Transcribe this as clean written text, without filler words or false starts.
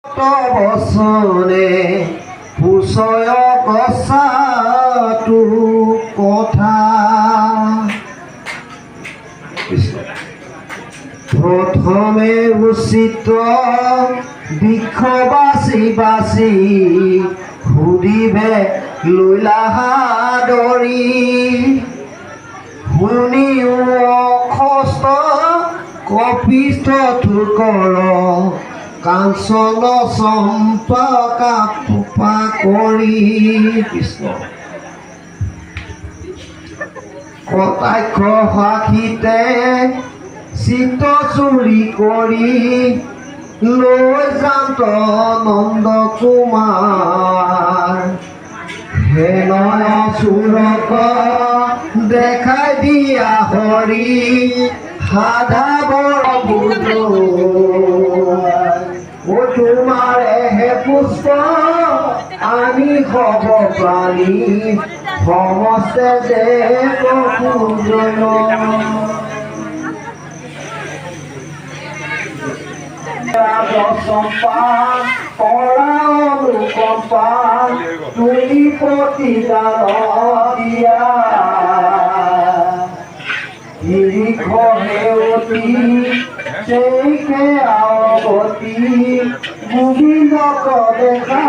বচনে পুষয় কচাটো কথা প্ৰথমে উচিত বৃক্ষ বাছি বাছি সুধিবে লৈলা সাদৰি শুনিও অখস্ত কপিষ্ঠ থোকৰ কাঞ্চন চম্পকা পোপা কৰি কৃষ্ণ কটাক্ষ সাক্ষীতে চিত চুৰি কৰি লৈ যান্ত নন্দ কুমাৰ হেনয় চুৰক দেখাই দিয়া হৰি সাধাবৰ বুদ্ধ ও তোমাৰে হে পুষ্প আমি হব প্ৰাণী সমস্তে দেৱ পূজন চম্পা কৰা অনুকম্পা তুমি প্ৰতিদান দিয়া সেউতী সেইকে আৱতী গোবিন্দক দেখা